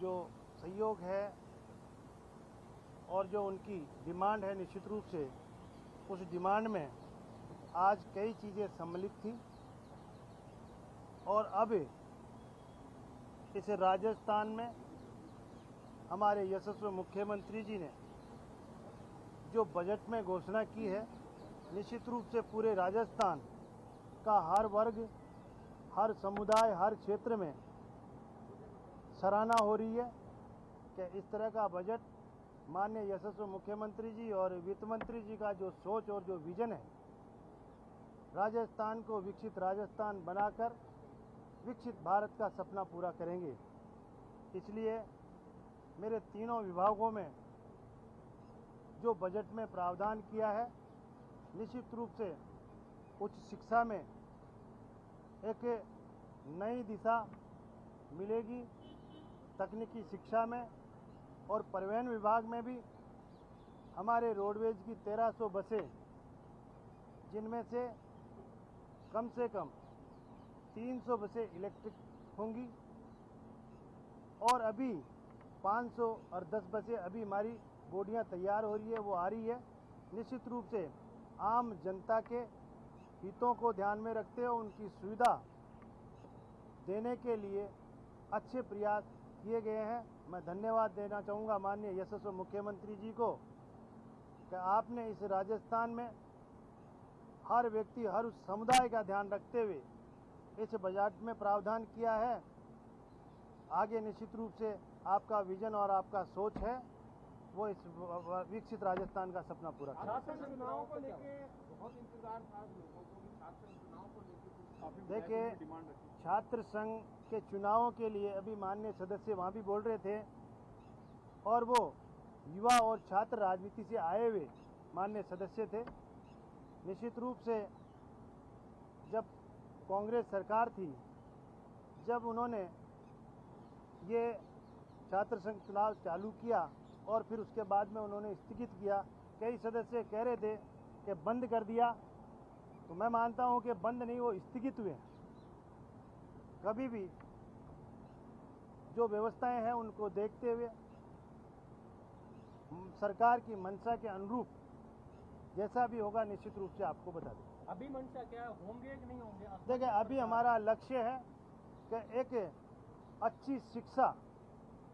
जो सहयोग है और जो उनकी डिमांड है, निश्चित रूप से उस डिमांड में आज कई चीज़ें सम्मिलित थी और अब इस राजस्थान में हमारे यशस्वी मुख्यमंत्री जी ने जो बजट में घोषणा की है, निश्चित रूप से पूरे राजस्थान का हर वर्ग, हर समुदाय, हर क्षेत्र में सराहना हो रही है कि इस तरह का बजट माननीय यशस्वी मुख्यमंत्री जी और वित्त मंत्री जी का जो सोच और जो विजन है, राजस्थान को विकसित राजस्थान बनाकर विकसित भारत का सपना पूरा करेंगे। इसलिए मेरे तीनों विभागों में जो बजट में प्रावधान किया है, निश्चित रूप से उच्च शिक्षा में एक नई दिशा मिलेगी, तकनीकी शिक्षा में और परिवहन विभाग में भी हमारे रोडवेज की 1300 बसें, जिनमें से कम 300 बसें इलेक्ट्रिक होंगी और अभी 510 बसें अभी हमारी बोडियां तैयार हो रही है, वो आ रही है। निश्चित रूप से आम जनता के हितों को ध्यान में रखते हुए उनकी सुविधा देने के लिए अच्छे प्रयास किए गए हैं। मैं धन्यवाद देना चाहूँगा माननीय यशस्वी मुख्यमंत्री जी को कि आपने इस राजस्थान में हर व्यक्ति, हर उस समुदाय का ध्यान रखते हुए इस बजट में प्रावधान किया है। आगे निश्चित रूप से आपका विजन और आपका सोच है वो इस विकसित राजस्थान का सपना पूरा करें। छात्र चुनाव को लेके बहुत इंतजार था लोगों को, छात्र चुनाव को लेके देखिए, छात्र संघ के चुनावों के लिए अभी माननीय सदस्य वहाँ भी बोल रहे थे और वो युवा और छात्र राजनीति से आए हुए माननीय सदस्य थे। निश्चित रूप से जब कांग्रेस सरकार थी, जब उन्होंने ये छात्र संघ चुनाव चालू किया और फिर उसके बाद में उन्होंने स्थगित किया, कई सदस्य कह रहे थे कि बंद कर दिया, तो मैं मानता हूं कि बंद नहीं, वो स्थगित हुए। कभी भी जो व्यवस्थाएं हैं उनको देखते हुए सरकार की मंशा के अनुरूप जैसा भी होगा निश्चित रूप से आपको बता दें। अभी मंशा क्या होंगे कि नहीं होंगे? देखिए, अभी हमारा लक्ष्य है कि एक अच्छी शिक्षा,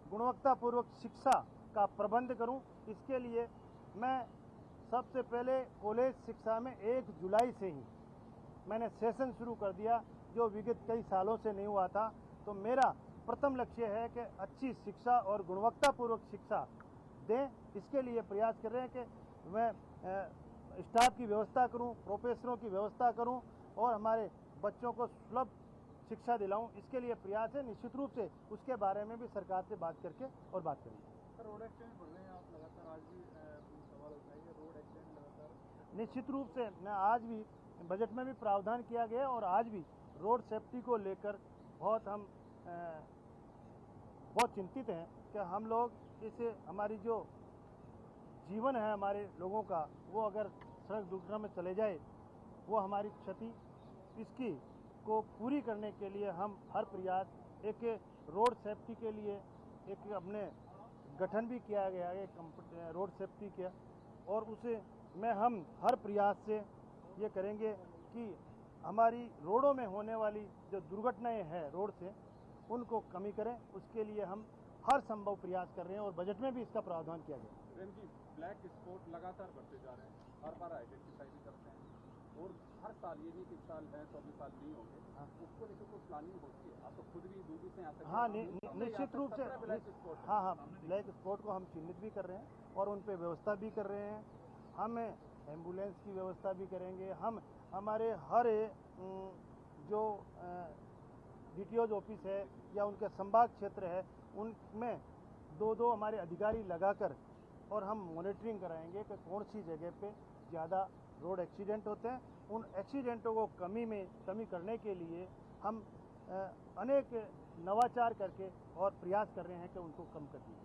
गुणवत्तापूर्वक शिक्षा का प्रबंध करूं। इसके लिए मैं सबसे पहले कॉलेज शिक्षा में 1 जुलाई से ही मैंने सेशन शुरू कर दिया, जो विगत कई सालों से नहीं हुआ था। तो मेरा प्रथम लक्ष्य है कि अच्छी शिक्षा और गुणवत्तापूर्वक शिक्षा दें। इसके लिए प्रयास कर रहे हैं कि मैं स्टाफ की व्यवस्था करूं, प्रोफेसरों की व्यवस्था करूं और हमारे बच्चों को सुलभ शिक्षा दिलाऊं। इसके लिए प्रयास है। निश्चित रूप से उसके बारे में भी सरकार से बात करके और बात करेंगे। रोड एक्सीडेंट बढ़ रहे हैं, आप लगातार आज भी सवाल उठाइए, रोड एक्सीडेंट लगातार। निश्चित रूप से मैं आज भी बजट में भी प्रावधान किया गया और आज भी रोड सेफ्टी को लेकर हम बहुत चिंतित हैं कि हम लोग इसे, हमारी जो जीवन है हमारे लोगों का, वो अगर सड़क दुर्घटना में चले जाए, वो हमारी क्षति, इसकी को पूरी करने के लिए हम हर प्रयास, एक रोड सेफ्टी के लिए एक अपने गठन भी किया गया है, एक रोड सेफ्टी किया, और उसे में हम हर प्रयास से ये करेंगे कि हमारी रोडों में होने वाली जो दुर्घटनाएं हैं रोड से, उनको कमी करें। उसके लिए हम हर संभव प्रयास कर रहे हैं और बजट में भी इसका प्रावधान किया गया। ब्लैक स्पॉट लगातार बढ़ते जा रहे हैं, हर बार आइडेंटिफाई भी करते हैं और हर साल, ये नहीं कि साल है तो अगले साल नहीं होंगे, उसको लेकर कोई प्लानिंग होती है? आप तो खुद भी दूरी से आते हैं। हाँ, निश्चित रूप से। हाँ, ब्लैक स्पॉट को हम चिन्हित भी कर रहे हैं और उन पर व्यवस्था भी कर रहे हैं। हम एम्बुलेंस की व्यवस्था भी करेंगे। हम हमारे हर जो DTO's ऑफिस है या उनके संभाग क्षेत्र है, उनमें 2-2 हमारे अधिकारी लगाकर और हम मॉनिटरिंग कराएंगे कि कौन सी जगह पे ज़्यादा रोड एक्सीडेंट होते हैं। उन एक्सीडेंटों को कमी करने के लिए हम अनेक नवाचार करके और प्रयास कर रहे हैं कि उनको कम कर दिए।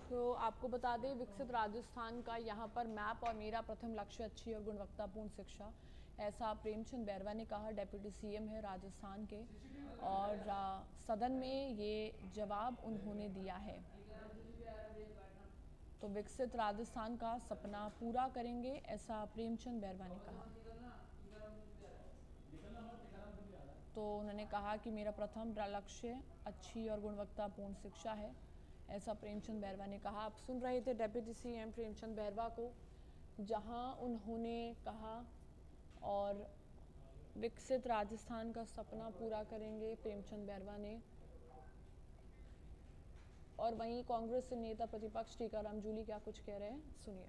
तो आपको बता दें, विकसित राजस्थान का यहाँ पर मैप और मेरा प्रथम लक्ष्य अच्छी और गुणवत्तापूर्ण शिक्षा, ऐसा प्रेमचंद बैरवा ने कहा। डेप्यूटी सीएम है राजस्थान के और सदन में ये जवाब उन्होंने दिया है। तो विकसित राजस्थान का सपना पूरा करेंगे, ऐसा प्रेमचंद बैरवा ने कहा। तो उन्होंने कहा कि मेरा प्रथम लक्ष्य अच्छी और गुणवत्तापूर्ण शिक्षा है, ऐसा प्रेमचंद बैरवा ने कहा। आप सुन रहे थे डेप्यूटी सीएम प्रेमचंद बैरवा को, जहां उन्होंने कहा और विकसित राजस्थान का सपना पूरा करेंगे प्रेमचंद बैरवा ने। और वहीं कांग्रेस नेता प्रतिपक्ष टीकाराम जूली क्या कुछ कह रहे हैं, सुनिए।